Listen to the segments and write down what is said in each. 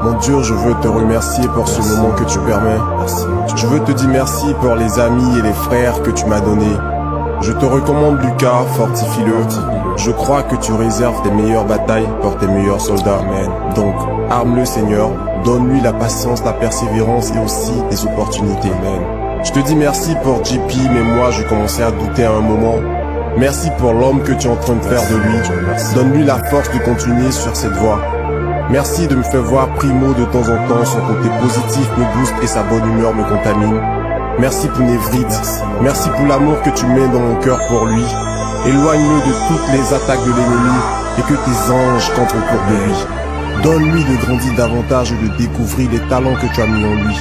Mon Dieu, je veux te remercier pour ce moment que tu permets. Je veux te dire merci pour les amis et les frères que tu m'as donnés. Je te recommande Lucas, fortifie-le. Je crois que tu réserves tes meilleures batailles pour tes meilleurs soldats. Amen. Donc, arme-le Seigneur, donne-lui la patience, la persévérance et aussi des opportunités. Amen. Je te dis merci pour JP, mais moi je commençais à douter à un moment. Merci pour l'homme que tu es en train de faire de lui. Donne-lui la force de continuer sur cette voie. Merci de me faire voir Primo de temps en temps. Son côté positif me booste et sa bonne humeur me contamine. Merci pour Névrite. Merci pour l'amour que tu mets dans mon cœur pour lui. Éloigne-le de toutes les attaques de l'ennemi et que tes anges campent autour de lui. Donne-lui de grandir davantage et de découvrir les talents que tu as mis en lui.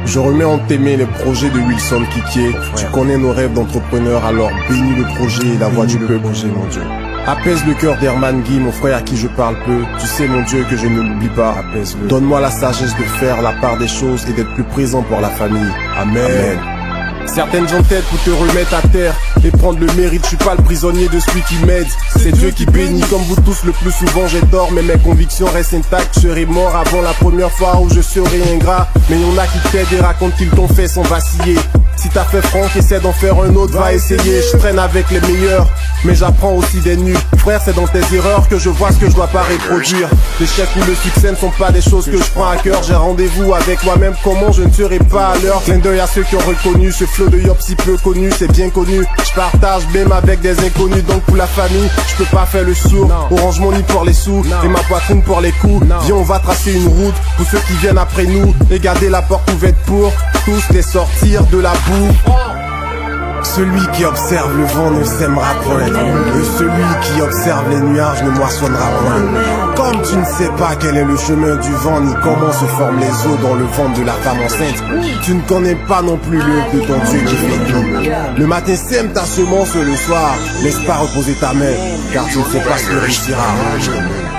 Je remets en tes mains les projets de Wilson Kiké. Tu connais nos rêves d'entrepreneur, alors bénis le projet et la voix du peuple, mon Dieu. Apaise le cœur d'Herman Guy, mon frère à qui je parle peu. Tu sais mon Dieu que je ne l'oublie pas. Apaise-le. Donne-moi la sagesse de faire la part des choses et d'être plus présent pour la famille. Amen. Amen. Certaines gens t'aident pour te remettre à terre et prendre le mérite, je suis pas le prisonnier de celui qui m'aide. C'est Dieu qui bénit comme vous tous, le plus souvent j'ai tort. Mais mes convictions restent intactes, je serai mort avant la première fois où je serai ingrat. Mais y'en a qui t'aident et racontent qu'ils t'ont fait sans vaciller. Si t'as fait Franck, essaie d'en faire un autre, va essayer. Je traîne avec les meilleurs, mais j'apprends aussi des nuls. Frère, c'est dans tes erreurs que je vois ce que je dois pas reproduire. L'échec ou le succès ne sont pas des choses que je prends à cœur. J'ai rendez-vous avec moi-même, comment je ne serai pas à l'heure. Clin d'œil à ceux qui ont reconnu ce flow de Yop si peu connu, c'est bien connu. Je partage même avec des inconnus, donc pour la famille, je peux pas faire le sourd. Orange Money pour les sous et ma poitrine pour les coups. Viens, on va tracer une route pour ceux qui viennent après nous et garder la porte ouverte pour tous les sortir de la boue. Celui qui observe le vent ne sèmera point, et celui qui observe les nuages ne moissonnera point. Comme tu ne sais pas quel est le chemin du vent, ni comment se forment les eaux dans le ventre de la femme enceinte, tu ne connais pas non plus l'œuvre de ton Dieu qui fait tout. Le matin sème ta semence, le soir laisse pas reposer ta main, car tu ne sais pas ce que réussira.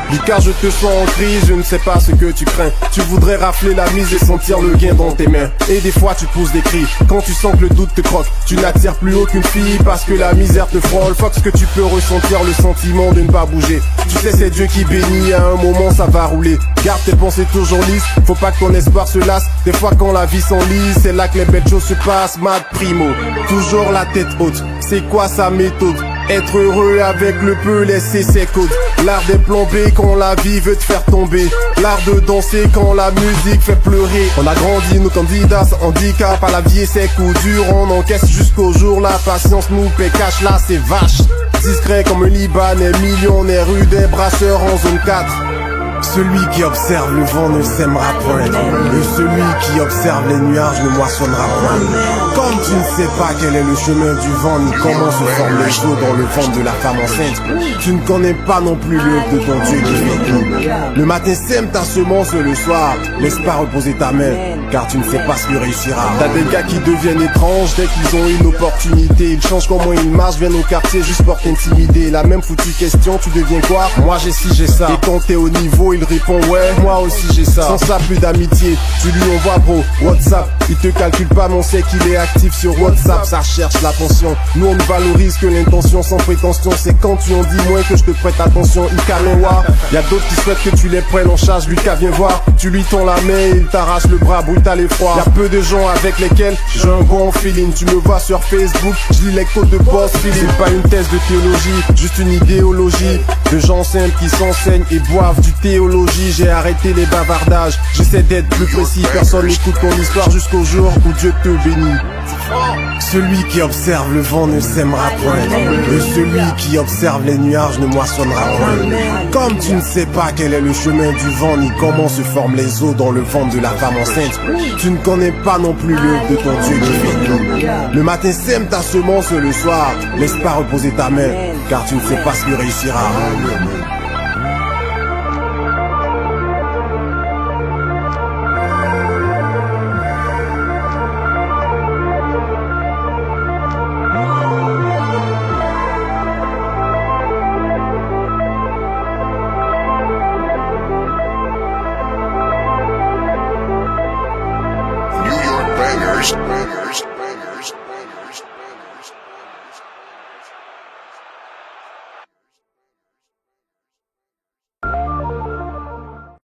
Lucas, je te sens en crise, je ne sais pas ce que tu crains. Tu voudrais rafler la mise et sentir le gain dans tes mains. Et des fois tu pousses des cris, quand tu sens que le doute te croque. Tu n'attires plus aucune fille parce que la misère te frôle. Fuck ce que tu peux ressentir, le sentiment de ne pas bouger. Tu sais c'est Dieu qui bénit, à un moment ça va rouler. Garde tes pensées toujours lisses, faut pas que ton espoir se lasse. Des fois quand la vie s'enlise, c'est là que les belles choses se passent. Mad Primo, toujours la tête haute, c'est quoi sa méthode? Être heureux avec le peu, laisser ses codes. L'art des plombés quand la vie veut te faire tomber. L'art de danser quand la musique fait pleurer. On a grandi, nos candidats sans handicap. À la vie et ses coups durs, on encaisse jusqu'au jour. La patience nous paie cash, là c'est vache. Discret comme un Libanais, millionnaire, rue des brasseurs en zone 4. Celui qui observe le vent ne sèmera point, et celui qui observe les nuages ne moissonnera point. Comme tu ne sais pas quel est le chemin du vent, ni comment se forment les eaux dans le ventre de la femme enceinte, tu ne connais pas non plus l'œuvre de ton Dieu qui fait tout. Le matin sème ta semence, le soir laisse pas reposer ta main, car tu ne sais pas ce que réussira. T'as des gars qui deviennent étranges dès qu'ils ont une opportunité. Ils changent comment ils marchent, viennent au quartier juste pour t'intimider. La même foutue question, tu deviens quoi? Moi j'ai ci, j'ai ça. Et quand t'es au niveau, il répond ouais, moi aussi j'ai ça. Sans ça plus d'amitié, tu lui envoies bro, WhatsApp. Il te calcule pas mais on sait qu'il est actif sur WhatsApp. Ça cherche l'attention, nous on ne valorise que l'intention sans prétention. C'est quand tu en dis moins que je te prête attention. Ikamewa, y'a d'autres qui souhaitent que tu les prennes en charge. Lucas viens voir, tu lui tends la main, il t'arrache le bras, brutal et froid. Y'a peu de gens avec lesquels j'ai un bon feeling. Tu me vois sur Facebook, je lis les codes de boss feeling. C'est pas une thèse de théologie, juste une idéologie de gens simples qui s'enseignent et boivent du théologie. J'ai arrêté les bavardages, j'essaie d'être plus précis. Personne n'écoute ton histoire jusqu'au jour où Dieu te bénit. Celui qui observe le vent ne sèmera point, et celui qui observe les nuages ne moissonnera point. Comme tu ne sais pas quel est le chemin du vent, ni comment se forment les eaux dans le ventre de la femme enceinte, tu ne connais pas non plus l'œuvre de ton Dieu qui fait tout. Le matin sème ta semence, le soir laisse pas reposer ta main, car tu ne sais pas ce que réussira. Bangers.